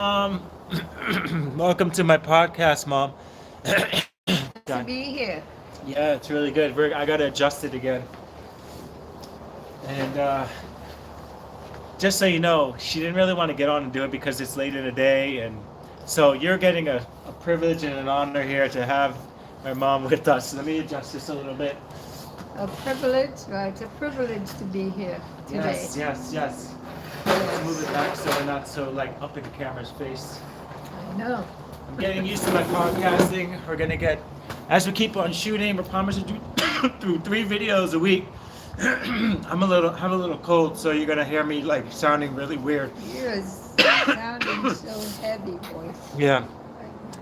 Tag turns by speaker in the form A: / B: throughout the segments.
A: Welcome to my podcast, Mom.
B: Glad to
A: God.
B: be here.
A: Yeah, it's really good. I gotta adjust it again. And just so you know, she didn't really want to get on and do it because it's late in the day, and so you're getting a privilege and an honor here to have my mom with us. Let me adjust this a little bit.
B: A privilege, right? It's a privilege to be here today.
A: Yes, yes, yes. Let's move it
B: Yes,
A: back so we're not so like up in the camera's face.
B: I know.
A: I'm getting used to my podcasting. We're gonna get, as we keep on shooting, we're promising to do through 3 videos a week. Have a little cold, so you're gonna hear me like sounding really weird.
B: You're sounding so heavy, voice.
A: Yeah,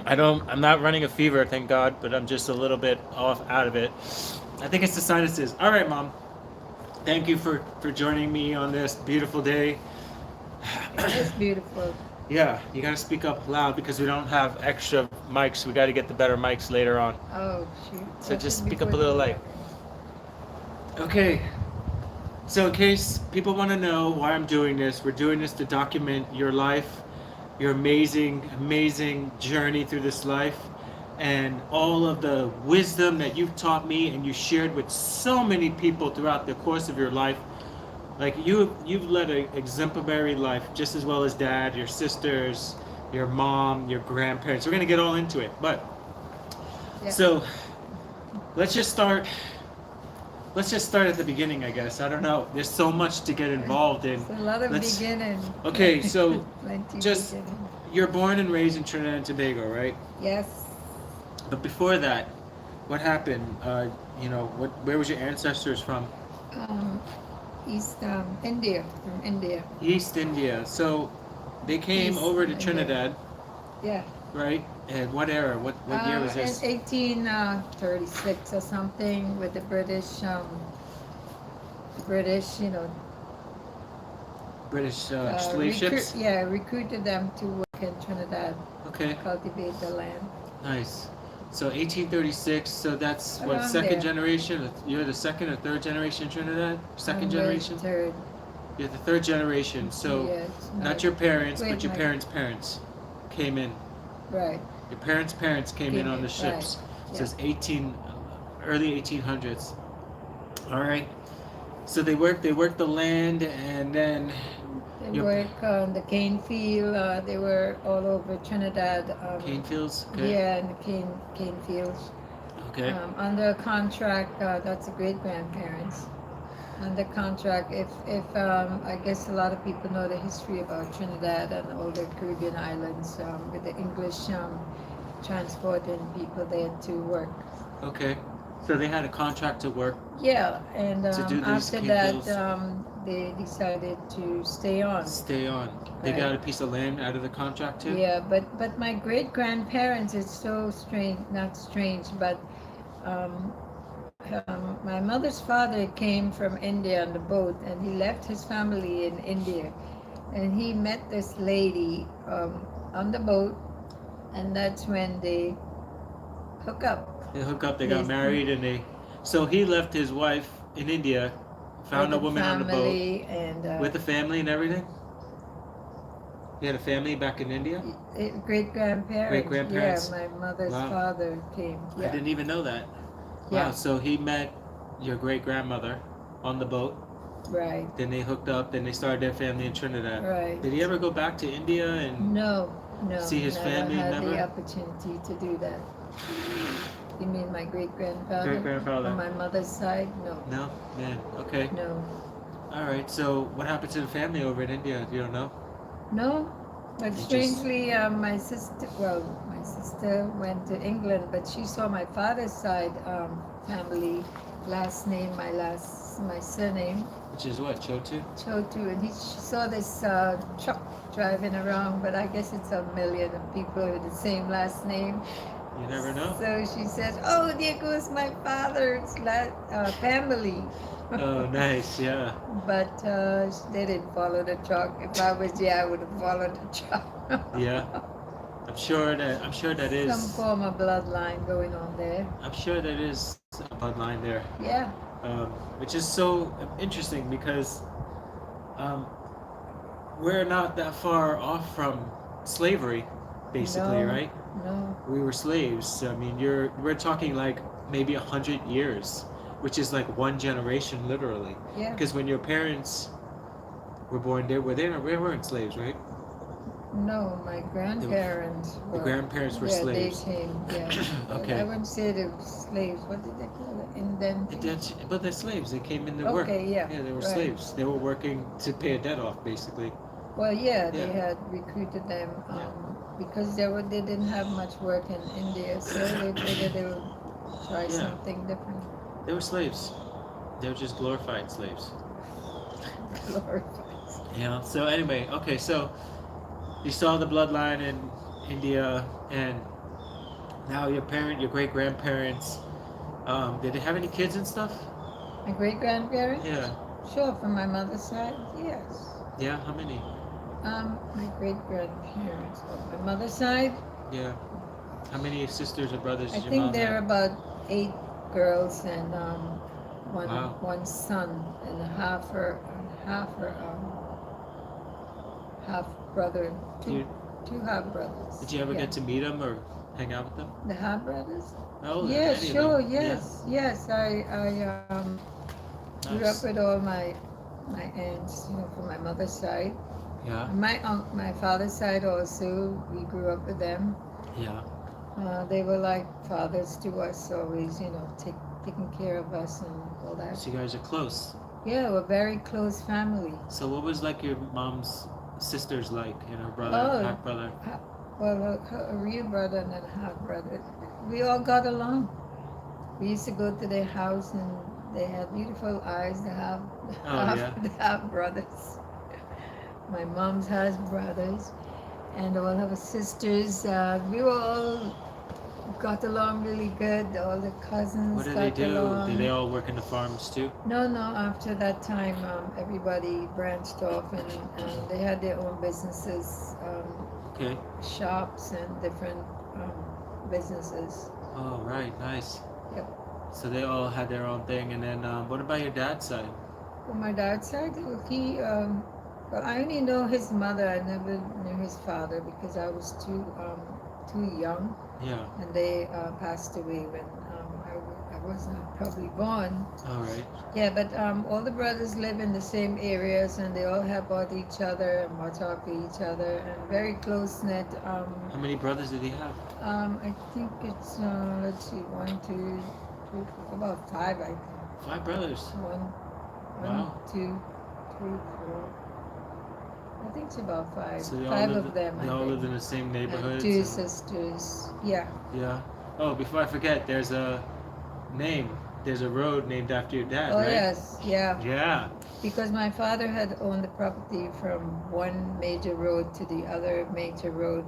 B: Right
A: I'm not running a fever, thank God, but I'm just a little bit out of it. I think it's the sinuses. All right, Mom. Thank you for joining me on this beautiful day.
B: It's beautiful.
A: Yeah, you gotta speak up loud because we don't have extra mics. We gotta get the better mics later on.
B: Oh, shoot.
A: So
B: What
A: just
B: should we
A: speak up a
B: put
A: little
B: in?
A: like. Okay, so in case people want to know why I'm doing this, we're doing this to document your life, your amazing journey through this life, and all of the wisdom that you've taught me and you shared with so many people throughout the course of your life. Like you've led an exemplary life, just as well as Dad, your sisters, your mom, your grandparents. We're gonna get all into it, but
B: Yeah.
A: so let's just start. Let's just start at the beginning, I guess. I don't know. There's so much to get involved in.
B: It's a lot of
A: Let's.
B: beginning.
A: Okay, so
B: Plenty
A: just
B: beginning.
A: you're born and raised in Trinidad and Tobago, right?
B: Yes.
A: But before that, what happened? Where was your ancestors from?
B: Um, East India, from India.
A: East India. So they came
B: East
A: over to
B: India.
A: Trinidad,
B: Yeah.
A: right? And what era? What year was this?
B: In 1836 or something, with the British,
A: British slave ships.
B: recruited them to work in Trinidad,
A: Okay,
B: cultivate the land.
A: nice. So 1836. So that's what,
B: Around
A: second
B: there.
A: generation? You're the second or third generation in Trinidad? Second
B: I'm the
A: generation?
B: Third.
A: You're the third generation. So
B: Yes,
A: not your parents,
B: wait,
A: but your
B: my-
A: parents' parents came in.
B: Right.
A: Your parents' parents came in on the ships.
B: Right.
A: It says early 1800s. All right. So they worked the land, and then
B: They
A: your
B: work on the cane field. They were all over Trinidad.
A: cane fields. Okay.
B: Yeah, in the cane fields.
A: Okay.
B: Under contract, that's the great grandparents. Under contract, if I guess a lot of people know the history about Trinidad and all the Caribbean islands with the English transporting people there to work.
A: Okay. So they had a contract to work.
B: Yeah, and
A: To do these
B: after
A: cane
B: that,
A: fields.
B: they decided to stay on.
A: Stay on. They
B: Right.
A: got a piece of land out of the contract too.
B: Yeah, but my great grandparents, it's so strange, not strange, but um, my mother's father came from India on the boat, and he left his family in India, and he met this lady on the boat, and that's when they hook up.
A: They hook up. They got
B: Yes.
A: married, and So he left his wife in India, found a
B: with the
A: woman on the boat
B: family and
A: with a family and everything. He had a family back in India.
B: great grandparents.
A: Great-grandparents?
B: Yeah, my mother's
A: Wow.
B: father came.
A: I
B: Yeah,
A: didn't even know that.
B: Yeah.
A: Wow. So he met your great grandmother on the boat.
B: right,
A: Then they hooked up. Then they started their family in Trinidad.
B: right.
A: Did he ever go back to India and?
B: No, no.
A: See his
B: never
A: family,
B: had
A: never?
B: the opportunity to do that. You mean my great grandfather?
A: Great-grandfather.
B: On my mother's side? No,
A: No, man. Okay.
B: no,
A: All right. So what happened to the family over in India? You don't know?
B: no. But
A: just-
B: strangely, my sister went to England, but she saw my father's side family, last name, my surname,
A: Which is what, Chotu?
B: Chotu, and she saw this truck driving around, but I guess it's a million of people with the same last name.
A: You never know.
B: So she said, "Oh, there goes my father's family."
A: Oh, nice. Yeah.
B: But they didn't follow the truck. If I was there, I would have followed the truck.
A: Yeah. I'm sure that is.
B: Some form of bloodline going on there.
A: I'm sure that is a bloodline there.
B: Yeah.
A: Which is so interesting because we're not that far off from slavery, basically,
B: No,
A: right?
B: no.
A: We were slaves. I mean, we're talking like maybe 100 years, which is like one generation, literally.
B: Yeah.
A: Because when your parents were born, they weren't slaves, right?
B: No, my
A: They were,
B: grandparents
A: the
B: were.
A: grandparents were
B: Yeah, they
A: slaves.
B: came. Yeah. But I
A: Okay.
B: wouldn't say they were slaves. What did they call it? Indentation.
A: But they're slaves. They came in to work.
B: Okay. Yeah.
A: Yeah, they were
B: Right.
A: slaves. They were working to pay a debt off, basically.
B: Well, yeah,
A: Yeah.
B: they had recruited them
A: Yeah.
B: because they didn't have much work in India, so they figured they would try
A: Yeah.
B: something different.
A: They were slaves. They were just glorified slaves.
B: Glorifies.
A: Yeah. So anyway, okay. So you saw the bloodline in India, and now your great grandparents. Did they have any kids and stuff?
B: My great grandparents?
A: Yeah.
B: Sure, from my mother's side, yes.
A: Yeah. How many?
B: My great grandparents. On my mother's side,
A: Yeah. How many sisters or brothers
B: I
A: did your
B: think
A: mom
B: there are
A: have?
B: about 8 girls and one
A: Wow.
B: one son and half brother, two
A: You,
B: two half brothers.
A: did you ever
B: Yeah.
A: get to meet them or hang out with them?
B: The half brothers?
A: Oh,
B: Yes,
A: any of
B: sure,
A: them.
B: yes, yes. I grew up
A: Nice.
B: with all my aunts, from my mother's side.
A: Yeah.
B: My father's side also, we grew up with them.
A: Yeah.
B: They were like fathers to us, always, taking care of us and all that.
A: So you guys are close.
B: Yeah, we're very close family.
A: So what was like your mom's sisters like and her brother,
B: Oh,
A: half brother?
B: well, a real brother and a half brother. We all got along. We used to go to their house and they had beautiful eyes. They have
A: Oh yeah.
B: they have brothers. My mom's has brothers, and all of her sisters. We were all got along really good. All the cousins
A: What did they
B: got
A: do? Did they
B: along.
A: all work in the farms too?
B: No, no. After that time, everybody branched off and they had their own businesses,
A: Okay.
B: shops and different businesses.
A: Oh right, nice.
B: Yep.
A: So they all had their own thing, and then what about your dad's side?
B: On my dad's side, well, I only know his mother. I never knew his father because I was too young,
A: Yeah.
B: and they passed away when I was not probably born.
A: All right.
B: Yeah, but all the brothers live in the same areas, and they all help out each other and watch out for each other, and very close knit.
A: How many brothers did he have?
B: I think it's let's see, one, two, three, four, about five. I think
A: 5 brothers.
B: one,
A: Wow.
B: 2, 3, 4. I think it's about five.
A: So they all
B: Five
A: lived.
B: of them,
A: They
B: I
A: all
B: think.
A: lived in the same
B: And
A: neighborhoods.
B: 2 sisters. Yeah.
A: Yeah. Oh, before I forget, there's a name. There's a road named after your dad,
B: Oh
A: right?
B: yes, yeah.
A: Yeah.
B: Because my father had owned the property from one major road to the other major road.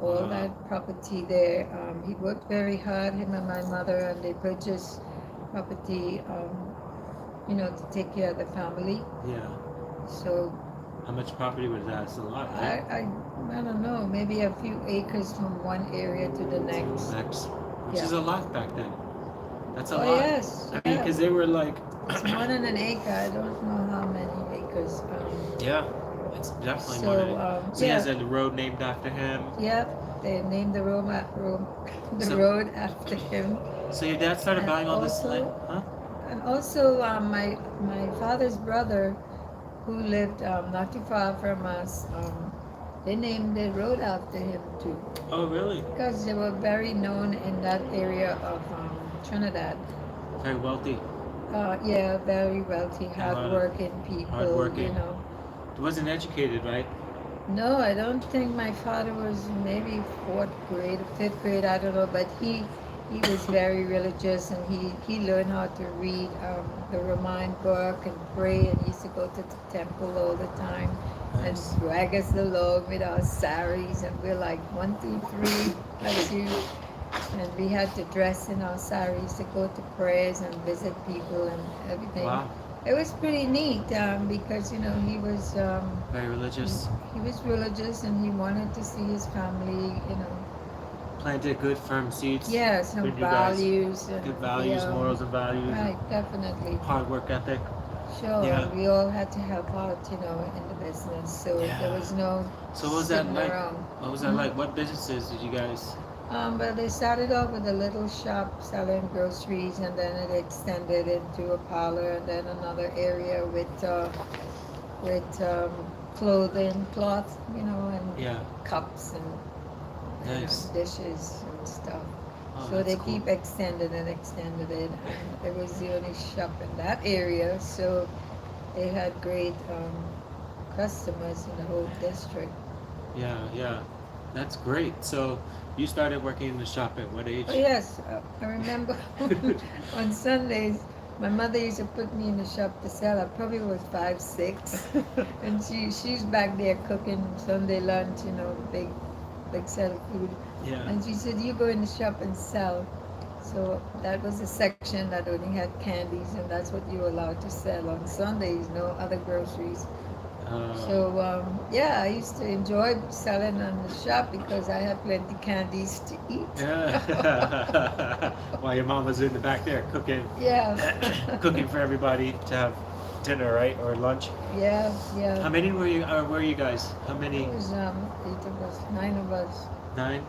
B: All
A: Wow.
B: that property there. He worked very hard, him and my mother, and they purchased property, to take care of the family.
A: Yeah.
B: So
A: How much property was that? It's a lot,
B: I,
A: right?
B: I don't know, maybe a few acres from one area to the next.
A: Which is a lot back then. That's a
B: Oh
A: lot.
B: yes,
A: I mean, because they were like.
B: it's more than an acre. I don't know how many acres.
A: Yeah. It's definitely
B: So,
A: more than it. So he
B: yeah.
A: has a road named after him.
B: Yep, they named the the
A: So-
B: road after him.
A: So your dad started
B: And
A: buying all this
B: also-
A: land, huh?
B: And also, my father's brother, who lived not too far from us, they named the road after him too,
A: Oh, really?
B: because they were very known in that area of Trinidad.
A: Very wealthy.
B: Yeah, very wealthy, hardworking people.
A: hardworking. He wasn't educated, right?
B: No, I don't think my father was maybe 4th grade or 5th grade, I don't know, but he was very religious and he learned how to read the Roman book and pray, and he used to go to the temple all the time
A: Nice.
B: and drag us along with our saris, and we're like 1, 2, 3, bless you. And we had to dress in our saris to go to prayers and visit people and everything.
A: Wow.
B: It was pretty neat because he was
A: Very religious.
B: he was religious and he wanted to see his family,
A: Planted good, firm seeds.
B: yeah, some
A: Good, you guys.
B: values and
A: Good values,
B: yeah,
A: morals and values.
B: right, definitely.
A: Hard work ethic.
B: Sure,
A: Yeah.
B: we all had to help out, in the business. So there
A: Yeah.
B: was no
A: So what was that
B: sitting
A: like?
B: around.
A: What was that
B: Mhm.
A: like? What businesses did you guys?
B: But they started off with a little shop selling groceries, and then it extended into a parlor, and then another area with clothing, cloth, and
A: Yeah.
B: cups
A: Nice.
B: dishes and stuff.
A: Oh,
B: So
A: that's
B: they
A: cool.
B: keep extended it, and it was the only shop in that area. So they had great customers in the whole district.
A: Yeah, yeah. That's great. So you started working in the shop at what
B: Oh
A: age?
B: yes, I remember on Sundays my mother used to put me in the shop to sell. I probably was 5, 6, and she's back there cooking Sunday lunch, big set of food.
A: Yeah.
B: And she said, "You go in the shop and sell." So that was a section that only had candies, and that's what you were allowed to sell on Sundays. No other groceries.
A: Uh,
B: So yeah, I used to enjoy selling on the shop because I had plenty candies to eat.
A: yeah. While your mom was in the back there cooking,
B: Yeah.
A: cooking for everybody to have dinner, right, or lunch.
B: Yeah, yeah.
A: How many were you? Or were you guys? How
B: It
A: many?
B: was 8 of us, 9 of us,
A: Nine.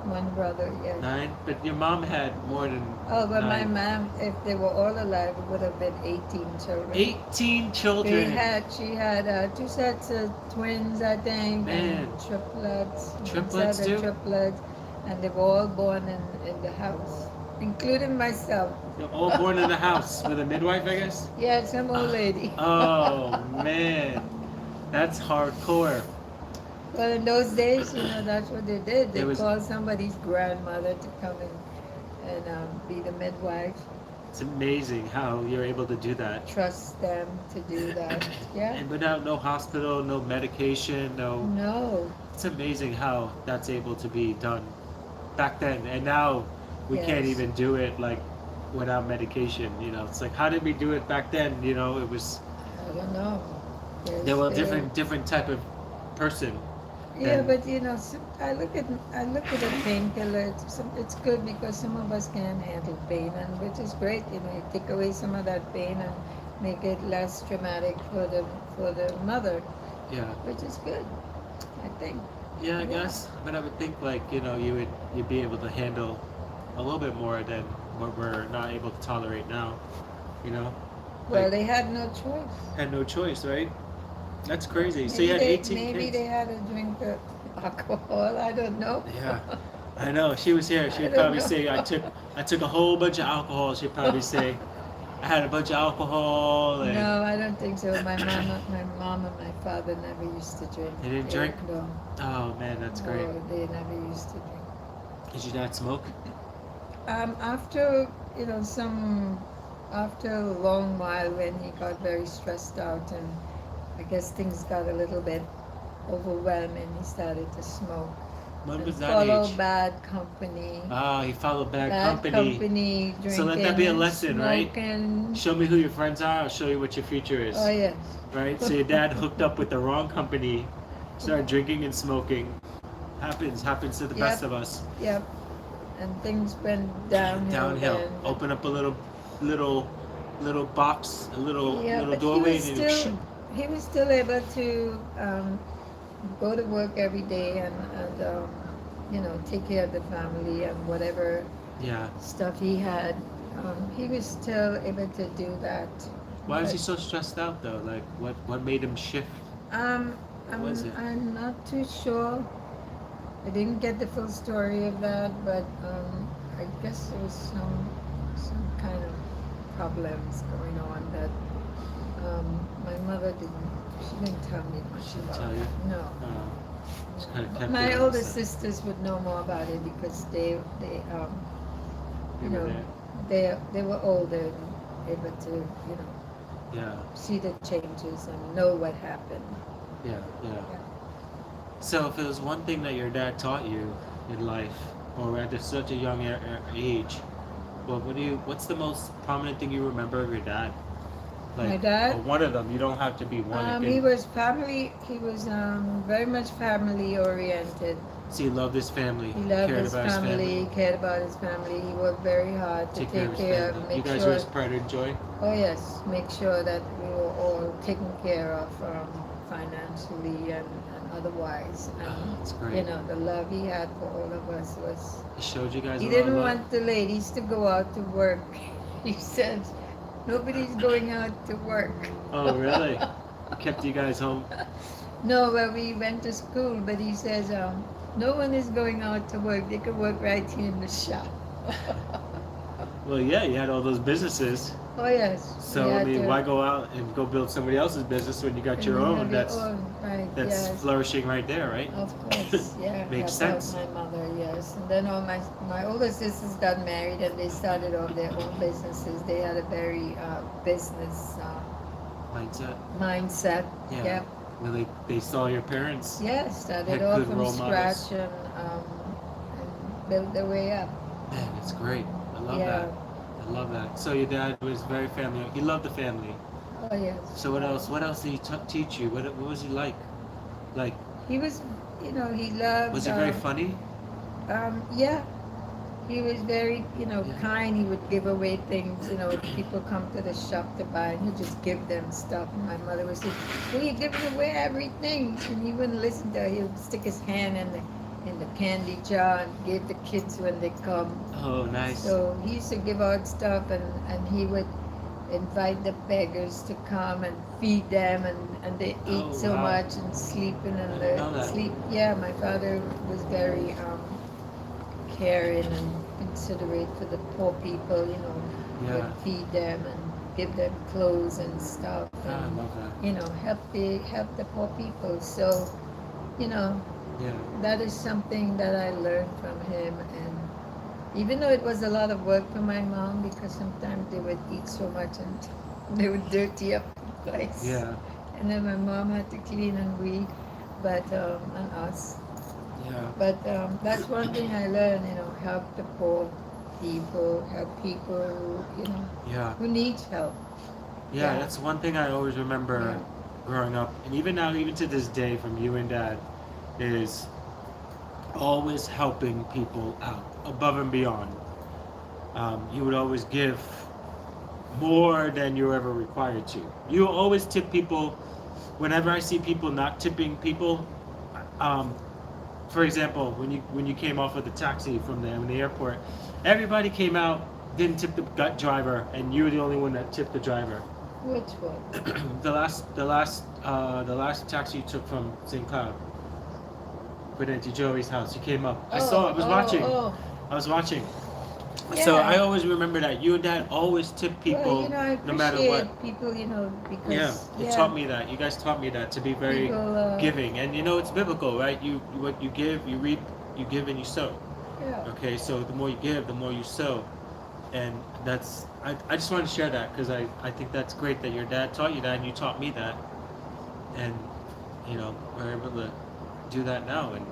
B: one brother. Yes.
A: Nine. But your mom had more than
B: Oh, but my
A: nine.
B: mom, if they were all alive, it would have been 18 children.
A: 18 children.
B: She had two sets of twins, I think, and
A: Man,
B: triplets, one set
A: triplets
B: of
A: too.
B: triplets, and they were all born in the house, including myself.
A: They're all born in the house with a midwife, I guess.
B: Yeah, some old
A: Ah,
B: lady.
A: oh man, that's hardcore.
B: Well, in those days, that's what they did.
A: It
B: They
A: was.
B: called somebody's grandmother to come and be the midwife.
A: It's amazing how you're able to do that.
B: Trust them to do that. Yeah.
A: And without no hospital, no medication, no.
B: No.
A: It's amazing how that's able to be done back then. And now we can't
B: Yes.
A: even do it like without medication. It's like how did we do it back then? It was
B: I don't know.
A: they
B: There's
A: were a
B: still.
A: different type of person
B: Yeah,
A: than
B: but I look at the painkiller. It's good because some of us can handle pain, and which is great. You take away some of that pain and make it less traumatic for the mother,
A: yeah.
B: which is good. I think.
A: Yeah, I
B: Yeah.
A: guess. But I would think like, you'd be able to handle a little bit more than what we're not able to tolerate now. You know?
B: Well,
A: Like
B: they had no choice.
A: had no choice, right? That's crazy. So you
B: Maybe
A: had
B: they
A: 18
B: maybe
A: kids.
B: they had a drink of alcohol. I don't know.
A: Yeah. I know. She was here.
B: I
A: She'd
B: don't
A: probably
B: know.
A: say I took a whole bunch of alcohol. She'd probably say I had a bunch of alcohol and
B: No, I don't think so. My mom and my father never used to drink.
A: they didn't drink.
B: No,
A: Oh man, that's great.
B: no, they never used to drink.
A: Did your dad smoke?
B: After after a long while when he got very stressed out and I guess things got a little bit overwhelming, he started to smoke
A: When
B: and
A: was that
B: follow
A: age?
B: bad company,
A: Ah, he followed bad
B: bad
A: company.
B: company,
A: So let
B: drinking
A: that be a
B: and
A: lesson, right?
B: smoking.
A: Show me who your friends are. I'll show you what your future is.
B: Oh yes.
A: Right? So your dad hooked up with the wrong company, started drinking and smoking. Happens to the best
B: Yep,
A: of us.
B: yep. And things went downhill
A: Downhill.
B: then.
A: Open up a little little box, a
B: Yeah,
A: little
B: but he
A: doorway,
B: was
A: and
B: still he was still able to go to work every day and take care of the family and whatever
A: yeah.
B: stuff he had. He was still able to do that.
A: Why was
B: But
A: he so stressed out though? Like what made him shift?
B: um,
A: What was it?
B: I'm not too sure. I didn't get the full story of that, but I guess there was some kind of problems going on that my mother she didn't tell me much
A: She didn't
B: about
A: tell you?
B: that. No.
A: Just kind of
B: But
A: kept it
B: my
A: on
B: older
A: the side.
B: sisters would know more about it because
A: You
B: you
A: were
B: know,
A: there.
B: they were older and able to,
A: Yeah.
B: see the changes and know what happened.
A: Yeah. Yeah.
B: Yeah.
A: So if it was one thing that your dad taught you in life, or at such a young age, what's the most prominent thing you remember of your dad?
B: My
A: Like, or
B: dad,
A: one of them. You don't have to be one. It
B: he
A: can.
B: was family. He was very much family oriented.
A: So he loved his family,
B: He loved
A: cared
B: his
A: about his family,
B: family, cared about his family. He worked very hard to
A: take care of
B: take
A: his
B: care
A: family.
B: of,
A: You
B: make
A: guys were
B: sure.
A: his pride and joy.
B: Oh yes, make sure that we were all taken care of financially and otherwise.
A: Oh, that's
B: And
A: great.
B: the love he had for all of us was.
A: He showed you guys
B: He
A: a lot of
B: didn't
A: love.
B: want the ladies to go out to work. He said, "Nobody's going out to work."
A: Oh, really? He kept you guys home.
B: No, well, we went to school, but he says, no one is going out to work. They can work right here in the shop.
A: Well, yeah, you had all those businesses.
B: Oh, yes. We
A: So I
B: had
A: mean,
B: to,
A: why go out and go build somebody else's business when you got
B: and
A: your
B: you
A: own?
B: have your
A: That's
B: own, right,
A: that's
B: yes.
A: flourishing right there, right?
B: Of course, yeah.
A: Makes
B: Help
A: sense.
B: out my mother, yes. And then all my older sisters got married and they started off their own businesses. They had a very business
A: Mindset.
B: mindset.
A: Yeah.
B: Yep.
A: Well, they saw your parents.
B: Yeah, started
A: Had
B: off
A: good
B: from
A: role models.
B: scratch and built their way up.
A: Man, it's great. I love
B: Yeah.
A: that. I love that. So your dad was very family. He loved the family.
B: Oh, yes.
A: So what else? What else did he teach you? What was he like? Like,
B: He was, he loved.
A: was he very funny?
B: Yeah, he was very,
A: Yeah.
B: kind. He would give away things. People come to the shop to buy, and he'd just give them stuff. And my mother would say, "Well, you're giving away everything," and he wouldn't listen to her. He would stick his hand in the candy jar and give the kids when they come.
A: Oh, nice.
B: So he used to give out stuff, and he would invite the beggars to come and feed them, and they eat
A: Oh,
B: so
A: wow.
B: much and sleeping in
A: I didn't know
B: the
A: that.
B: sleep. Yeah, my father was very caring and considerate for the poor people.
A: Yeah.
B: Would feed them and give them clothes and stuff,
A: Ah, I
B: and
A: love that.
B: help the poor people. So, you know,
A: Yeah.
B: that is something that I learned from him. And even though it was a lot of work for my mom, because sometimes they would eat so much and they would dirty up the place.
A: Yeah.
B: And then my mom had to clean and weed, and us.
A: Yeah.
B: But that's one thing I learned, help the poor people, help people
A: Yeah.
B: who needs help.
A: Yeah,
B: Yeah.
A: that's one thing I always remember
B: Yeah.
A: growing up, and even now, even to this day, from you and Dad, is always helping people out above and beyond. You would always give more than you're ever required to. You always tip people. Whenever I see people not tipping people, um, for example, when you came off of the taxi from the airport, everybody came out, didn't tip the driver, and you were the only one that tipped the driver.
B: Which one?
A: The last taxi you took from St. Cloud, went into Joey's house. You came up. I saw. I was watching.
B: Oh.
A: I was watching. So
B: Yeah.
A: I always remember that you and Dad always tip people,
B: Well, I
A: no matter
B: appreciate
A: what.
B: people, because
A: Yeah, it taught me that. You guys taught me that to be very
B: people,
A: giving, and it's biblical, right? What you give, you reap. You give and you sow.
B: yeah.
A: Okay, so the more you give, the more you sow, and that's. I just wanted to share that because I think that's great that your dad taught you that and you taught me that, and we're able to do that now and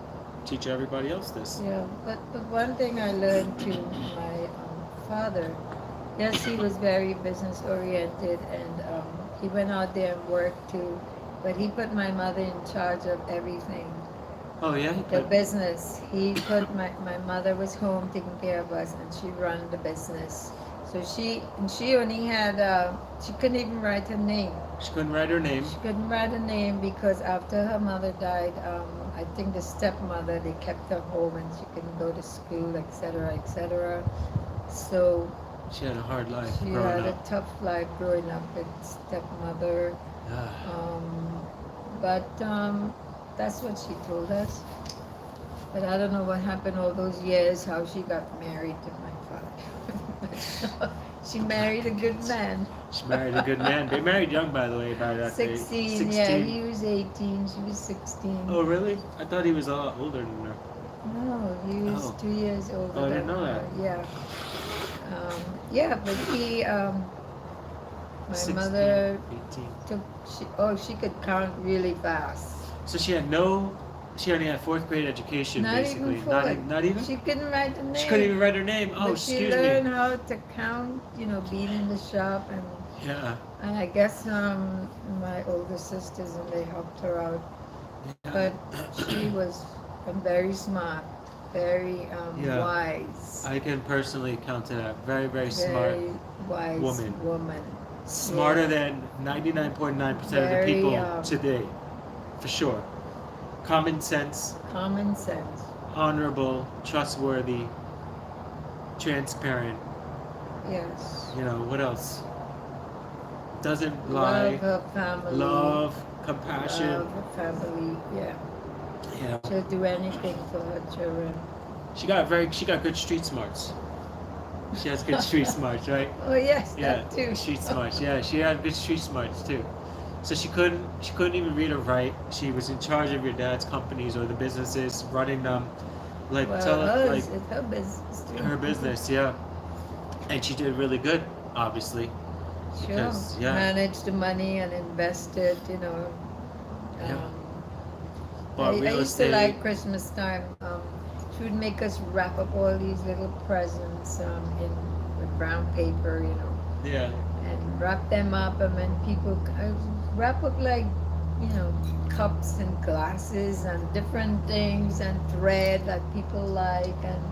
A: teach everybody else this.
B: Yeah, but one thing I learned too, my father, yes, he was very business oriented, and he went out there and worked too, but he put my mother in charge of everything.
A: Oh yeah.
B: The business, he put my mother was home taking care of us, and she run the business. So she only had she couldn't even write her name.
A: She couldn't write her name.
B: She couldn't write a name because after her mother died, I think the stepmother, they kept her home and she couldn't go to school, etc., etc. So
A: She had a hard life
B: she
A: growing
B: had a
A: up.
B: tough life growing up with stepmother.
A: Ah,
B: But that's what she told us. But I don't know what happened all those years, how she got married to my father. She married a good man.
A: she married a good man. They married young, by the way, by that age.
B: 16, yeah, he was 18, she was 16.
A: Oh really? I thought he was a lot older than her.
B: No, he was
A: Oh.
B: 2 years older.
A: Oh, I didn't
B: than
A: know
B: her,
A: that.
B: Yeah. Yeah, but my
A: 16,
B: mother
A: 18.
B: she could count really fast.
A: So she only had fourth grade education,
B: Not
A: basically.
B: even fourth.
A: Not even?
B: She couldn't write the name.
A: She couldn't even write her name. Oh,
B: But she
A: excuse
B: learned
A: me.
B: how to count, being in the shop and
A: Yeah.
B: And I guess my older sisters and they helped her out, but she
A: Yeah.
B: was very smart, very
A: Yeah.
B: wise,
A: I can personally count to that. Very, very smart
B: very wise
A: woman.
B: woman.
A: Smarter
B: Yeah,
A: than 99.9% of the
B: very
A: people today, for sure. Common sense,
B: common sense.
A: honorable, trustworthy, transparent.
B: Yes,
A: You know, what else? Doesn't
B: love
A: lie.
B: her family,
A: Love, compassion.
B: love her family. Yeah,
A: You know,
B: she'll do anything for her children.
A: she got good street smarts. She has good street smarts, right?
B: Oh yes,
A: Yeah,
B: that too.
A: street smarts. Yeah, she had good street smarts too. So she couldn't even read or write. She was in charge of your dad's companies or the businesses, running them, like
B: Well,
A: tell like
B: hers, it's her business too.
A: her business. Yeah, and she did really good, obviously,
B: Sure.
A: because yeah,
B: Manage the money and invest it, you know.
A: yeah,
B: Um,
A: bought
B: I
A: real
B: used to
A: estate.
B: like Christmas time. She would make us wrap up all these little presents in with brown paper, you know,
A: Yeah,
B: and wrap them up. And then people wrap up like, you know, cups and glasses and different things and thread that people like and,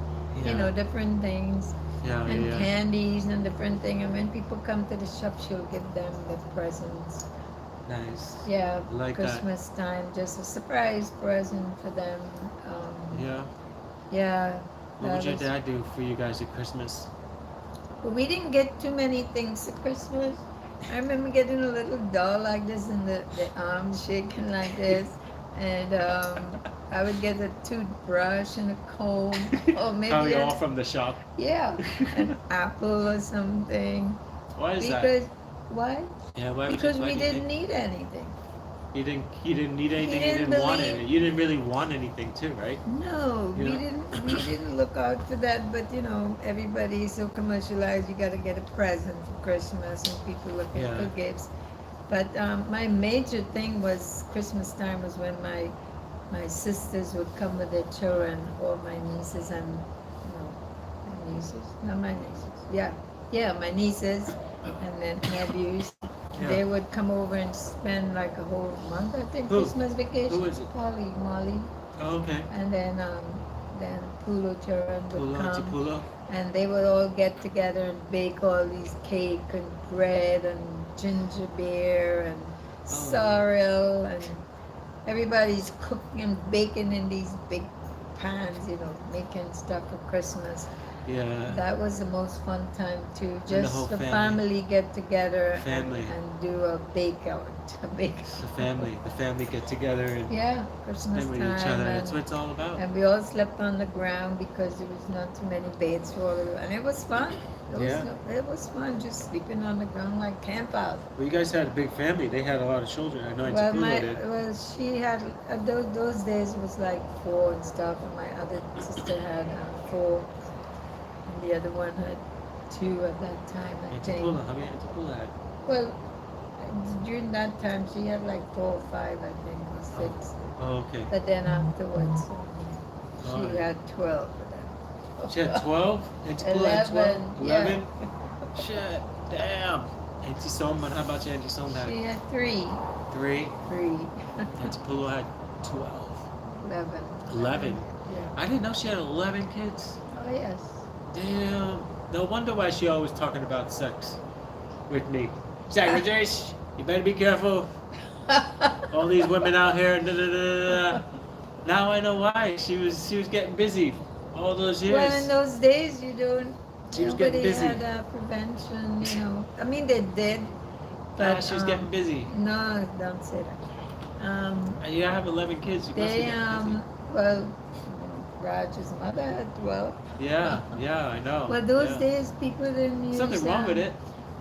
B: you
A: yeah,
B: know, different things
A: yeah, yeah,
B: and
A: yeah.
B: candies and different thing. And when people come to the shop, she'll give them the presents.
A: Nice.
B: Yeah,
A: I like that.
B: Christmas time, just a surprise present for them.
A: Yeah.
B: Yeah,
A: What would
B: that
A: your
B: was.
A: dad do for you guys at Christmas?
B: But we didn't get too many things at Christmas. I remember getting a little doll like this and the arm shaking like this. And I would get a toothbrush and a comb, or maybe
A: Probably all from the shop.
B: yeah, an apple or something.
A: Why is that?
B: Because, why?
A: Yeah,
B: Because
A: why
B: we
A: do you think?
B: didn't need anything.
A: You didn't need
B: He
A: anything, you
B: didn't
A: didn't want
B: believe.
A: it. You didn't really want anything too, right?
B: No,
A: You know?
B: we didn't look out for that, but you know, everybody's so commercialized, you gotta get a present for Christmas and people looking
A: Yeah.
B: for gifts. But my major thing was Christmas time was when my sisters would come with their children, or my nieces and no, my nieces, not my nieces. Yeah, yeah, my nieces and then nephews.
A: Yeah.
B: They would come over and spend like a whole month, I think,
A: Who?
B: Christmas
A: Who
B: vacation.
A: is it?
B: Polly, Molly,
A: Oh, okay.
B: and then Pulo children would
A: Pulo, Auntie
B: come,
A: Pulo.
B: and they would all get together and bake all these cake and bread and ginger beer and
A: Oh.
B: sorrel, and everybody's cooking and baking in these big pans, you know, making stuff for Christmas.
A: Yeah.
B: That was the most fun time too.
A: And the whole
B: Just the
A: family.
B: family get together
A: Family.
B: and do a bake out, a bake.
A: The family get together and
B: Yeah, Christmas
A: spend with each
B: time
A: other.
B: and
A: That's what it's all about.
B: and we all slept on the ground because there was not too many beds for all of it. And it was fun.
A: Yeah.
B: It was fun just sleeping on the ground like camp out.
A: Well, you guys had a big family. They had a lot of children. I know Auntie Pulo did.
B: She had those days it was like four and stuff, and my other sister had four, and the other one had two at that time, I
A: Auntie
B: think.
A: Pulo. How many Auntie Pulo had?
B: Well, during that time she had like 4 or 5, I think, or six.
A: Oh, okay.
B: But then afterwards, she
A: Alright.
B: had 12 of them.
A: She had 12? Auntie Pulo had 12?
B: 11, yeah.
A: 11? Shit, damn. Auntie Soman, how about you, Auntie Soman?
B: She had three.
A: 3.
B: Three.
A: Auntie Pulo had 12.
B: 11.
A: 11.
B: Yeah.
A: I didn't know she had 11 kids.
B: Oh, yes.
A: Damn. No wonder why she always talking about sex with me. She's like, Rajesh, you better be careful. All these women out here. Da, da, da, da. Now I know why. She was getting busy all those years.
B: Well, in those days, you don't.
A: She was getting
B: Nobody
A: busy.
B: had prevention, you know. I mean, they did, but
A: She was getting busy.
B: no, don't say that.
A: And you have 11 kids. You must be
B: They
A: getting busy.
B: well, Raj's mother had 12.
A: Yeah, I know.
B: Well, those
A: yeah.
B: days people didn't use.
A: Something wrong with it.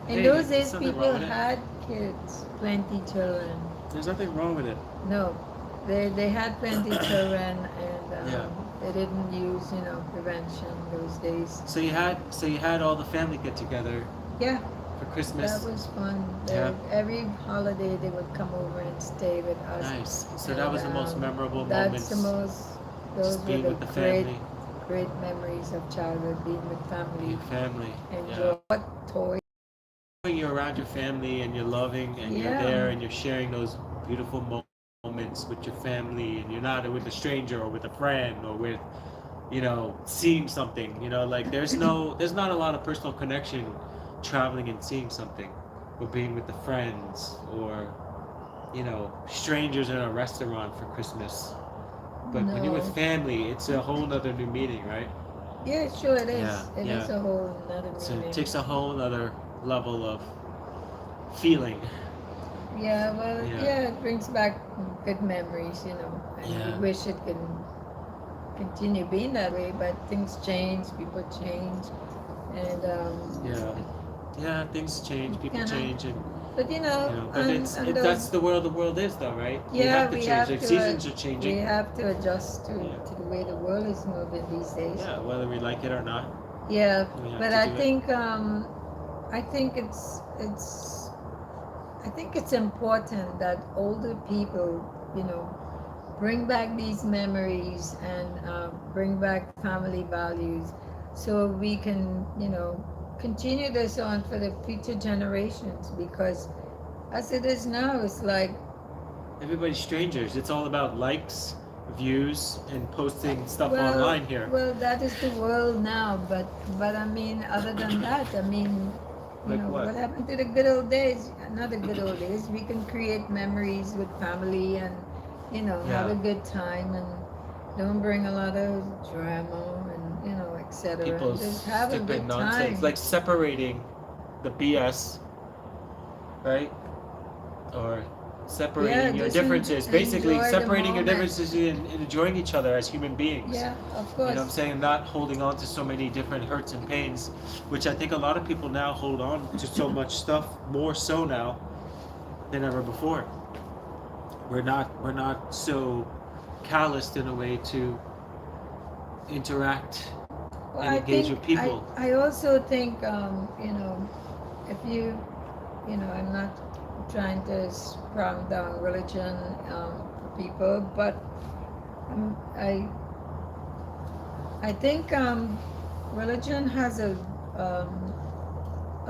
B: In
A: Hey,
B: those
A: there's
B: days,
A: something
B: people
A: wrong with it.
B: had kids, plenty children.
A: There's nothing wrong with it.
B: No, they had plenty children, and
A: Yeah.
B: they didn't use, you know, prevention those days.
A: So you had all the family get together
B: Yeah,
A: for Christmas.
B: that was fun.
A: Yeah.
B: Every holiday they would come over and stay with us.
A: Nice. So that was the most
B: And,
A: memorable
B: That's
A: moments.
B: the most. Those
A: Just
B: were
A: being
B: the
A: with the
B: great,
A: family.
B: great memories of childhood, being with family.
A: Being family.
B: Enjoy what toys
A: you're around your family and you're loving and you're
B: Yeah.
A: there and you're sharing those beautiful moments with your family and you're not with a stranger or with a friend or with, seeing something, like there's not a lot of personal connection traveling and seeing something or being with the friends or, strangers in a restaurant for Christmas. But when you're with
B: No.
A: family, it's a whole other new meaning, right?
B: Yeah, sure it
A: Yeah,
B: is. It is
A: yeah.
B: a whole another
A: So it
B: meaning.
A: takes a whole other level of feeling.
B: Yeah, well,
A: Yeah,
B: yeah, it brings back good memories, and we
A: yeah,
B: wish it can continue being that way, but things change, people change, and
A: yeah, yeah. Things change, people
B: kind of,
A: change, and
B: but
A: but
B: and
A: that's
B: those,
A: the world the world is, though, right? We
B: yeah,
A: have to change. Like seasons are
B: we
A: changing.
B: have to adjust
A: Yeah,
B: to the way the world is moving these days.
A: yeah. Whether we like it or not,
B: Yeah,
A: we have
B: but
A: to do it.
B: I think I think it's important that older people, bring back these memories and bring back family values so we can, continue this on for the future generations because as it is now, it's like,
A: Everybody's strangers. It's all about likes, views, and posting stuff
B: well,
A: online here.
B: that is the world now, but I mean, other than that, I mean,
A: Like what?
B: what happened to the good old days? Not the good old days. We can create memories with family and, have
A: Yeah.
B: a good time and don't bring a lot of drama and, etc. And
A: People's
B: just have a
A: stupid
B: good
A: nonsense.
B: time.
A: Like separating the BS, right? Or
B: Yeah,
A: separating your
B: just
A: differences. Basically,
B: enjoy the
A: separating your
B: moment.
A: differences and enjoying each other as human beings.
B: Yeah, of
A: You know what I'm
B: course.
A: saying? Not holding on to so many different hurts and pains, which I think a lot of people now hold on to so much stuff, more so now than ever before. We're not so calloused in a way to interact
B: Well,
A: and
B: I
A: engage
B: think
A: with people.
B: I also think if you I'm not trying to sprung down religion for people, but um, I I think religion has a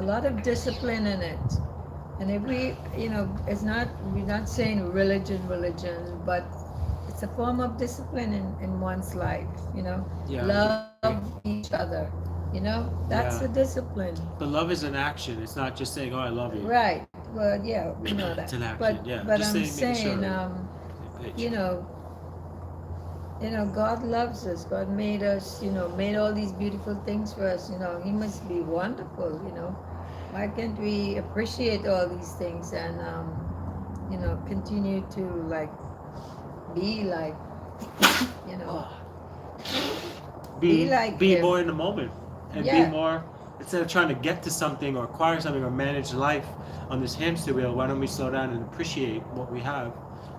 B: lot of discipline in it, and if we it's not we're not saying religion, but it's a form of discipline in one's life.
A: Yeah, I agree.
B: Love each other. That's
A: Yeah.
B: a discipline.
A: But love is an action. It's not just saying, "Oh, I love you."
B: Right. Well, yeah, we know that.
A: It's an
B: But
A: action. Yeah.
B: but
A: Just
B: I'm
A: saying, making sure
B: saying,
A: we're on the same
B: you
A: page.
B: know, God loves us. God made us. Made all these beautiful things for us. He must be wonderful. Why can't we appreciate all these things and continue to like be like you know
A: Oh,
B: be
A: be
B: like
A: be
B: Him?
A: more in the moment and be
B: Yeah.
A: more instead of trying to get to something or acquire something or manage life on this hamster wheel. Why don't we slow down and appreciate what we have,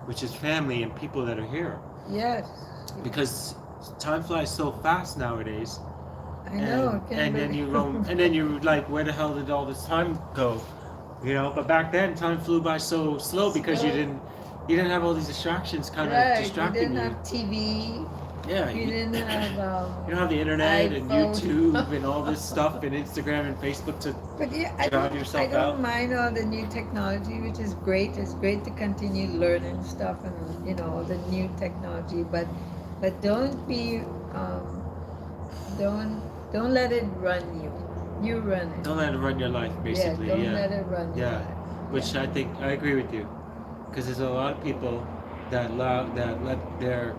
A: which is family and people that are here?
B: Yes.
A: Because time flies so fast nowadays,
B: I know.
A: and
B: I can't
A: and then
B: believe.
A: you roam, and then you like, where the hell did all this time go? But back then time flew by so slow because you
B: So
A: didn't have all these distractions kind of
B: right. We
A: distracting
B: didn't
A: you.
B: have TV.
A: Yeah,
B: We
A: you,
B: didn't have
A: you don't have the internet and
B: iPhone.
A: YouTube and all this stuff and Instagram and Facebook to
B: But yeah,
A: drown
B: I
A: yourself
B: don't
A: out.
B: mind all the new technology, which is great. It's great to continue learning stuff and all the new technology. But don't be don't don't let it run you. You run it.
A: Don't let it run your life,
B: Yeah,
A: basically.
B: don't
A: Yeah,
B: let it run your
A: yeah.
B: life.
A: Which I think I agree with you, because there's a lot of people that let their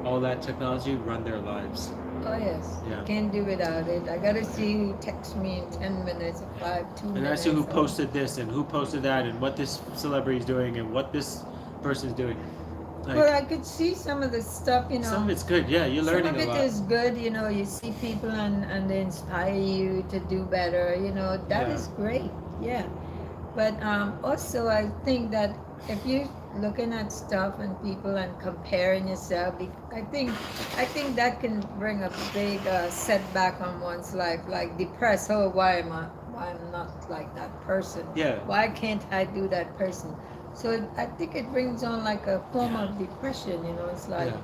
A: all that technology run their lives.
B: Oh yes,
A: Yeah.
B: can't do without it. I gotta see who texts me in 10 minutes or two
A: And I see who
B: minutes. Or,
A: posted this and who posted that and what this celebrity is doing and what this person's doing.
B: well,
A: Like
B: I could see some of the stuff.
A: some of it's good. Yeah, you're
B: Some
A: learning
B: of
A: a
B: it
A: lot.
B: is good. You see people and they inspire you to do better. That
A: Yeah.
B: is great. Yeah. But also, I think that if you're looking at stuff and people and comparing yourself, I think that can bring a big setback on one's life, like depressed. Oh, why I'm not like that person?
A: Yeah.
B: Why can't I do that person? So I think it brings on like a form
A: Yeah.
B: of depression. It's like,
A: Yeah.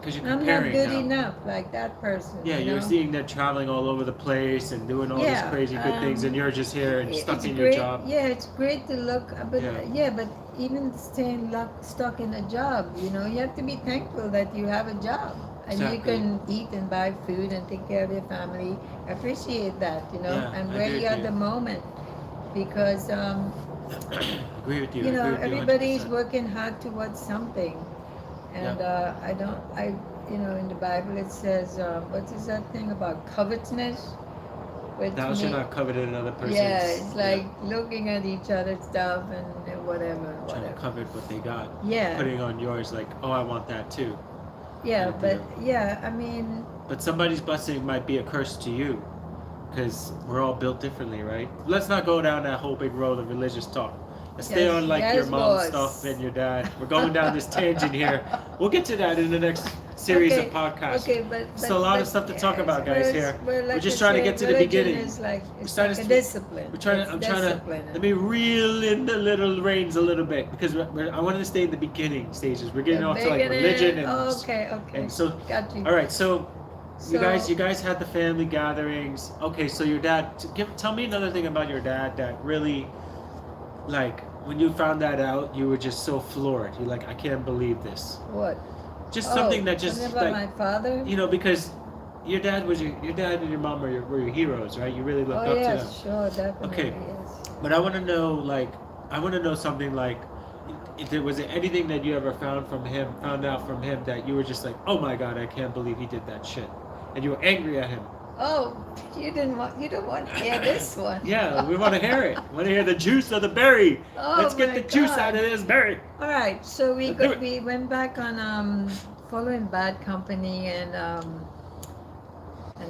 A: because you're
B: I'm not
A: comparing
B: good
A: now.
B: enough like that person,
A: Yeah,
B: you
A: you're
B: know?
A: seeing them traveling all over the place and doing all these
B: Yeah,
A: crazy good things, and you're just here and stuck
B: it's
A: in your
B: great.
A: job.
B: Yeah, it's great to look, but
A: Yeah,
B: but even staying stuck in a job, you have to be thankful that you have a job and you
A: exactly.
B: can eat and buy food and take care of your family. Appreciate that,
A: Yeah,
B: and
A: I
B: where
A: agree
B: you
A: with
B: at
A: you.
B: the moment because
A: Agree with you. I agree with you
B: everybody's
A: 100%.
B: working hard towards something,
A: Yeah.
B: and I don't I in the Bible it says what is that thing about covetousness? Which
A: Thou shalt
B: me,
A: not covet another
B: yeah,
A: person's.
B: it's
A: Yeah.
B: like looking at each other's stuff and whatever,
A: Trying to
B: whatever.
A: covet what they got.
B: Yeah,
A: Putting on yours like, oh, I want that too. Kind
B: yeah,
A: of
B: but
A: deal.
B: yeah, I mean,
A: But somebody's blessing might be a curse to you. Because we're all built differently, right? Let's not go down that whole big road of religious talk. Let's stay
B: yes,
A: on like your
B: yes,
A: mom's stuff
B: boss.
A: and your dad. We're going down this tangent here. We'll get to that in the next series of
B: Okay,
A: podcasts.
B: okay,
A: Still a lot of stuff to talk
B: yes,
A: about, guys. Here,
B: well,
A: we're
B: like I
A: just trying to
B: said,
A: get to the
B: religion
A: beginning.
B: is like
A: We're
B: it's
A: trying
B: like a
A: to.
B: discipline.
A: We're trying to.
B: It's
A: I'm trying to.
B: discipline.
A: Let me reel in the little reins a little bit because I wanted to stay in the beginning stages. We're getting
B: The
A: off to like religion
B: beginning. Okay,
A: and
B: okay,
A: so.
B: got you.
A: All right, so
B: So,
A: you guys had the family gatherings. Okay, so your dad. Tell me another thing about your dad that really, like, when you found that out, you were just so floored. You're like, I can't believe this.
B: what?
A: Just
B: Oh,
A: something that
B: something
A: just
B: about
A: like,
B: my father?
A: because your dad and your mom were your heroes, right? You really looked
B: Oh
A: up to them.
B: yes, sure, definitely
A: Okay,
B: yes.
A: but I want to know like, I want to know something like, if there was anything that you ever found out from him that you were just like, oh my god, I can't believe he did that shit, and you were angry at him.
B: Oh, you don't want to hear this one.
A: Yeah, we want to hear it. We want to hear the juice of the berry.
B: Oh
A: Let's get
B: my
A: the juice out
B: God.
A: of this berry.
B: All right, so
A: Let's do it.
B: we went back on following bad company and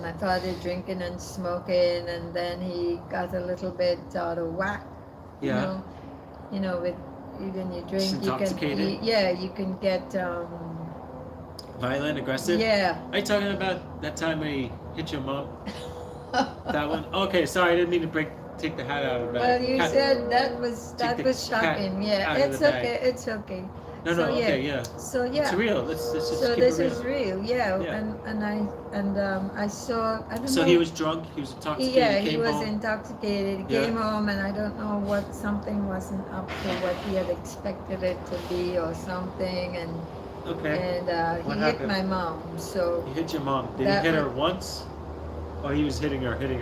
B: my father drinking and smoking, and then he got a little bit out of whack. You
A: Yeah.
B: know, with when you
A: Just
B: drink,
A: intoxicated?
B: you can get
A: Violent, aggressive.
B: yeah.
A: Are you talking about that time when he hit your mom? That one? Okay, sorry, I didn't mean to take the hat out of the
B: Well,
A: bag.
B: you said that was
A: Take the
B: shocking.
A: cat
B: Yeah,
A: out of
B: it's
A: the bag.
B: okay. It's okay.
A: No,
B: So
A: okay, yeah.
B: So
A: It's
B: yeah.
A: real. Let's just
B: So
A: keep
B: this
A: it
B: is
A: real.
B: real. Yeah,
A: Yeah.
B: and I saw I don't
A: So
B: know.
A: he was drunk. He was intoxicated.
B: Yeah,
A: he
B: he
A: came
B: was
A: home.
B: intoxicated. He
A: Yeah.
B: came home, and I don't know what something wasn't up to what he had expected it to be, or something,
A: Okay.
B: and
A: What
B: he hit
A: happened?
B: my mom. So
A: He hit your mom. Did he
B: that
A: hit her
B: was
A: once? Or he was hitting her?
B: he was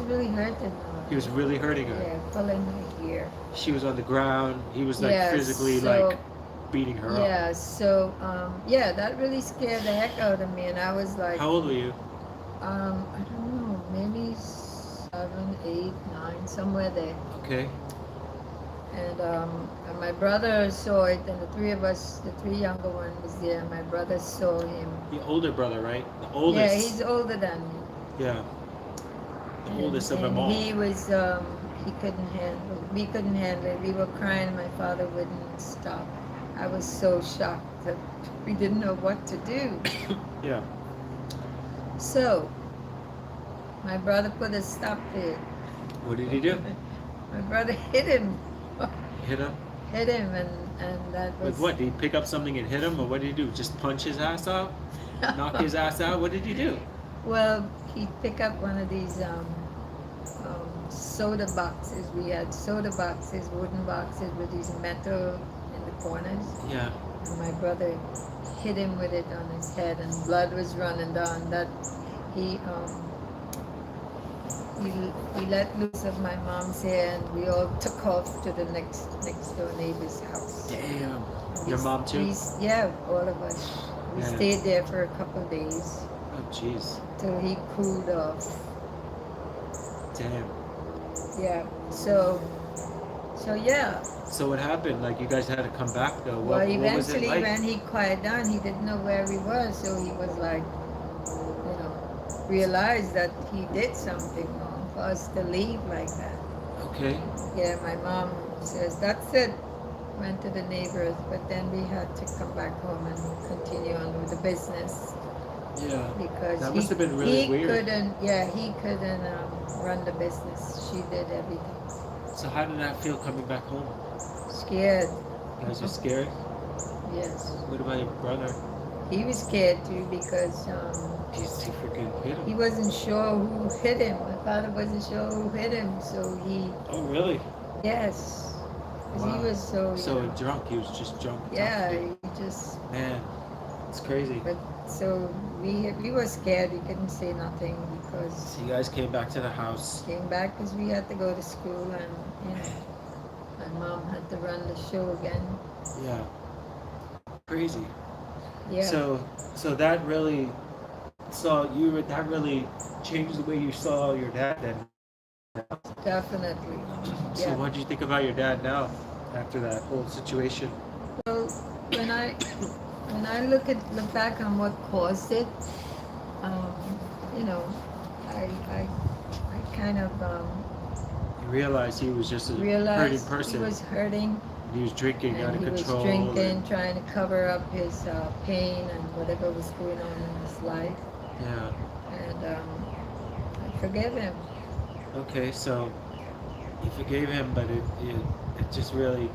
B: really hurting her.
A: He was really hurting her.
B: Yeah, pulling her ear.
A: She was on the ground. He was like
B: Yeah,
A: physically
B: so
A: like beating her up.
B: yeah, so yeah, that really scared the heck out of me, and I was like,
A: How old were you?
B: I don't know, maybe 7, 8, 9, somewhere there.
A: Okay.
B: And my brother saw it, and the three of us, the three younger ones, was there. My brother saw him.
A: The older brother, right? The oldest.
B: Yeah, he's older than me.
A: Yeah. The oldest of
B: And
A: them all.
B: he was, he couldn't handle. We couldn't handle it. We were crying. And my father wouldn't stop. I was so shocked that we didn't know what to do.
A: Yeah.
B: So, my brother put a stop to it.
A: What did he do?
B: My brother hit him.
A: Hit him?
B: Hit him, and that was.
A: With what? Did he pick up something and hit him, or what did he do? Just punch his ass out? Knock his ass out? What did he do?
B: Well, he'd pick up one of these soda boxes. We had soda boxes, wooden boxes with these metal in the corners.
A: Yeah.
B: And my brother hit him with it on his head, and blood was running down. That he he let loose of my mom's hair, and we all took off to the next door neighbor's house.
A: Damn.
B: And
A: Your mom too?
B: Yeah, all of us. We
A: Yeah.
B: stayed there for a couple of days
A: Oh, jeez.
B: till he cooled off.
A: Damn.
B: Yeah. So yeah.
A: So what happened? Like, you guys had to come back, though.
B: Well,
A: What was it
B: eventually,
A: like?
B: when he quieted down, he didn't know where we were, so he was like, realized that he did something wrong for us to leave like that.
A: Okay.
B: Yeah, my mom says, that's it. Went to the neighbors, but then we had to come back home and continue on with the business
A: Yeah.
B: because
A: That must have been really weird.
B: he couldn't run the business. She did everything.
A: So how did that feel coming back home?
B: Scared.
A: You guys were scared?
B: Yes.
A: What about your brother?
B: He was scared too because
A: He freaking hit
B: he
A: him.
B: wasn't sure who hit him. My father wasn't sure who hit him, so he,
A: Oh, really?
B: yes, because he
A: Wow.
B: was so,
A: So drunk. He was just drunk,
B: yeah,
A: intoxicated.
B: he just,
A: Man, it's crazy.
B: but so we were scared. We couldn't say nothing because
A: So you guys came back to the house.
B: came back because we had to go to school and you know my mom had to run the show again.
A: Yeah. Crazy.
B: Yeah,
A: So, so that really that really changed the way you saw your dad then.
B: definitely.
A: So
B: Yeah.
A: what do you think about your dad now after that whole situation?
B: Well, when I when I look back on what caused it, um, you know, I I I kind of
A: You realized he was just a hurting
B: realized he
A: person.
B: was hurting
A: And he was drinking out
B: and
A: of
B: he was
A: control
B: drinking,
A: and
B: trying to cover up his pain and whatever was going on in his life.
A: yeah.
B: And I forgive him.
A: Okay, so you forgave him, but it just really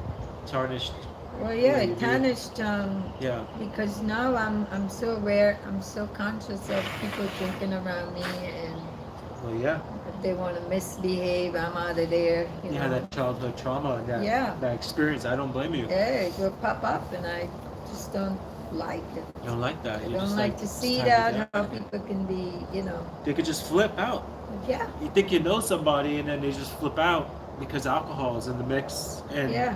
A: tarnished
B: Well,
A: the
B: yeah,
A: way you
B: it
A: view.
B: tarnished
A: Yeah.
B: because now I'm so aware, I'm so conscious of people drinking around me, and
A: Well, yeah.
B: if they want to misbehave, I'm out of there. You
A: You had
B: know.
A: that childhood trauma and
B: Yeah,
A: that experience. I don't blame you.
B: yeah, it will pop up, and I just don't like it.
A: You don't like
B: I
A: that. You
B: don't
A: just like
B: like to
A: it's
B: see
A: time to
B: that how
A: die.
B: people can be, you know.
A: They could just flip out.
B: Yeah,
A: You think you know somebody, and then they just flip out because alcohol is in the mix, and
B: yeah,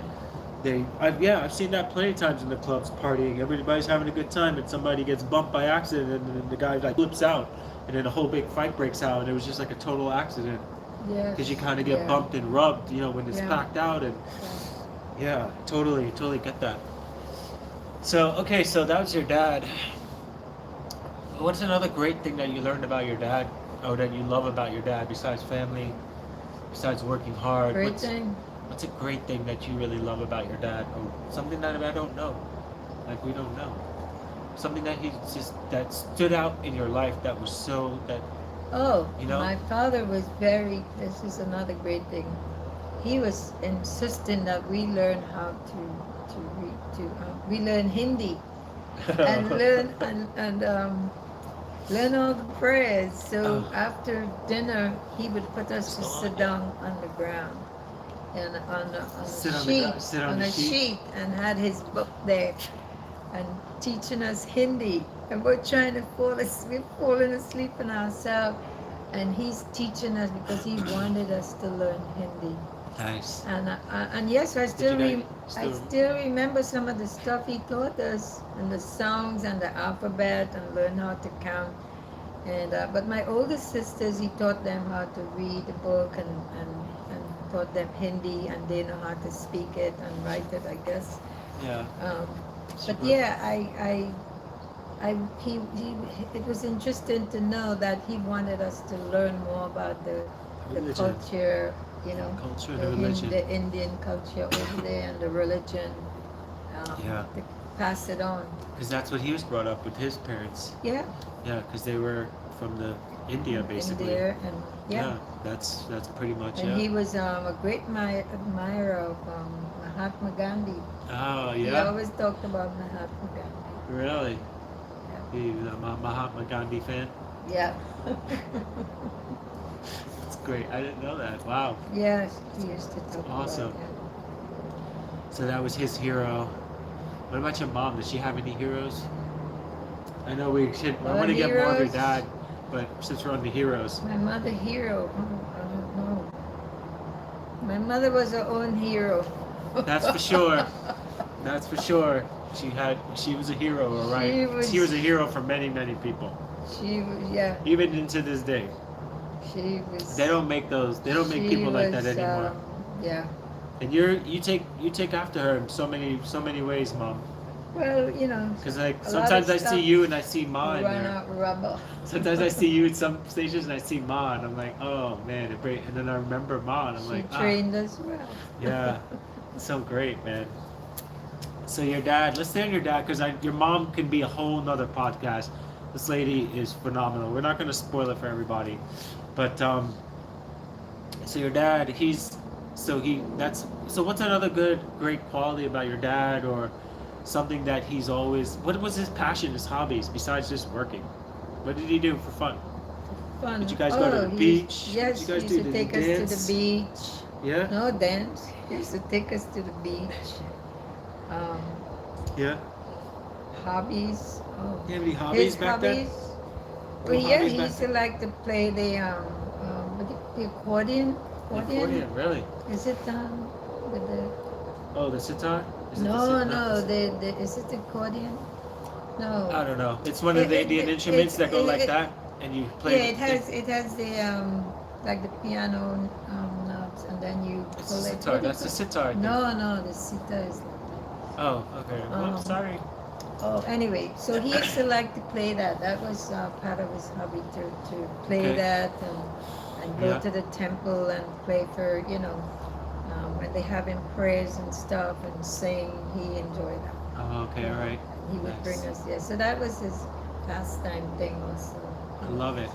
A: I've seen that plenty of times in the clubs partying. Everybody's having a good time, and somebody gets bumped by accident, and then the guy like flips out, and then a whole big fight breaks out, and it was just like a total accident because you
B: yes,
A: kind of get
B: yeah,
A: bumped and rubbed, when it's
B: yeah,
A: packed out, and
B: yeah.
A: yeah, totally get that. So okay, so that was your dad. What's another great thing that you learned about your dad, or that you love about your dad besides family, besides working hard?
B: Great thing.
A: What's a great thing that you really love about your dad, or something that I don't know, like we don't know, something that he just that stood out in your life that was so that
B: Oh,
A: you know?
B: my father was very. This is another great thing. He was insisting that we learn how to read to we learn Hindi and learn all the prayers. So
A: Oh,
B: after dinner, he would put us to
A: so
B: sit down on the ground and on
A: sit
B: a
A: on the
B: sheet
A: sit on the sheet.
B: and had his book there and teaching us Hindi. And we're trying to fall asleep, we're falling asleep in ourselves. And he's teaching us because he wanted us to learn Hindi.
A: Nice.
B: And yes,
A: Did you guys
B: I
A: still?
B: still remember some of the stuff he taught us and the songs and the alphabet and learn how to count. And but my older sisters, he taught them how to read the book and taught them Hindi and they know how to speak it and write it, I guess.
A: Yeah.
B: Um, but
A: Super.
B: yeah, he, it was interesting to know that he wanted us to learn more about the
A: Religion,
B: culture, you know,
A: culture, and religion.
B: The Indian culture over there and the religion,
A: Yeah,
B: to pass it on.
A: because that's what he was brought up with his parents.
B: Yeah,
A: Yeah, because they were from the India
B: in
A: basically.
B: there and yeah.
A: Yeah, that's pretty much
B: And
A: yeah.
B: he was a great admirer of Mahatma Gandhi.
A: Oh
B: He
A: yeah,
B: always talked about Mahatma Gandhi.
A: really? He was a Mahatma Gandhi fan.
B: Yeah.
A: That's great. I didn't know that. Wow,
B: Yes, he used to talk
A: awesome.
B: about that.
A: So that was his hero. What about your mom? Does she have any heroes? I know we should. I want to get more of your
B: Heroes.
A: dad, but since we're on the heroes,
B: My mother hero. Oh, I don't know. My mother was her own hero.
A: that's for sure. That's for sure. She was a hero, all right. She was a hero for many people,
B: She was, yeah.
A: even into this day.
B: She was.
A: They don't make those. They don't make
B: She
A: people like that
B: was.
A: anymore.
B: Yeah.
A: And you take after her in so many ways, mom.
B: Well, you know,
A: Because like
B: a lot of
A: sometimes I see
B: stuff
A: you and I see Ma in
B: run
A: there.
B: out rubber.
A: Sometimes I see you at some stations and I see Ma and I'm like, oh man, and then I remember Ma and I'm
B: She
A: like,
B: trained us well.
A: yeah, so great, man. So your dad, let's stay on your dad because your mom can be a whole nother podcast. This lady is phenomenal. We're not going to spoil it for everybody, but so your dad, he's so he that's so what's another great quality about your dad or something that he's always. What was his passion, his hobbies besides just working? What did he do for fun?
B: Fun.
A: Did you guys go to
B: Oh,
A: the beach? What did
B: yes,
A: you
B: he
A: guys
B: used
A: do?
B: to
A: Did you
B: take us to the
A: dance?
B: beach.
A: Yeah.
B: No dance. He used to take us to the beach. Um,
A: Yeah.
B: hobbies. Oh,
A: You have any hobbies
B: his
A: back then?
B: hobbies. Well,
A: No
B: yeah,
A: hobbies
B: he
A: back
B: used to
A: then.
B: like to play the accordion.
A: The
B: Accordion.
A: accordion, really?
B: Is it with the?
A: Oh, the sitar? Is it the
B: No,
A: sitar? Not the
B: no.
A: sitar.
B: The is it the accordion? No.
A: I don't know. It's one of
B: It,
A: the
B: it,
A: Indian
B: it,
A: instruments that go like
B: it,
A: that, and you play
B: yeah,
A: the thing.
B: it has the like the piano knobs, and then you
A: It's the
B: pull it.
A: sitar.
B: What do you
A: That's the
B: call?
A: sitar, I think.
B: No, no, the sitar is like
A: Oh, okay.
B: that.
A: Whoops, sorry.
B: Oh, anyway, so he used to like to play that. That was part of his hobby to play
A: Okay.
B: that and go
A: Yeah.
B: to the temple and play for when they have him prayers and stuff and sing. He enjoyed that.
A: Oh, okay, all right.
B: He would bring
A: Nice.
B: us there. So that was his pastime thing also.
A: I love it.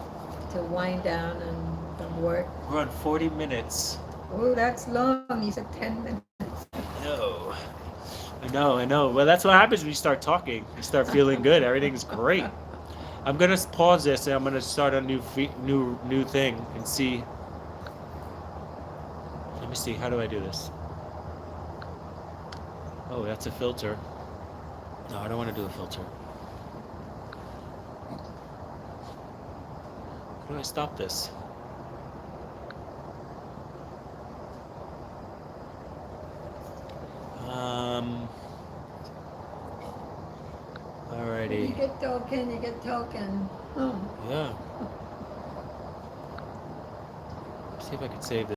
B: To wind down and from work.
A: We're on 40 minutes.
B: Oh, that's long. You said 10 minutes.
A: No. I know, I know. Well, that's what happens when you start talking. You start feeling good. Everything's great. I'm gonna pause this and I'm gonna start a new thing and see. Let me see. How do I do this? Oh, that's a filter. No, I don't want to do a filter. How do I stop this? Um.
B: You
A: Alrighty.
B: get talking, you get talking. Oh.
A: Yeah. See if I can save this.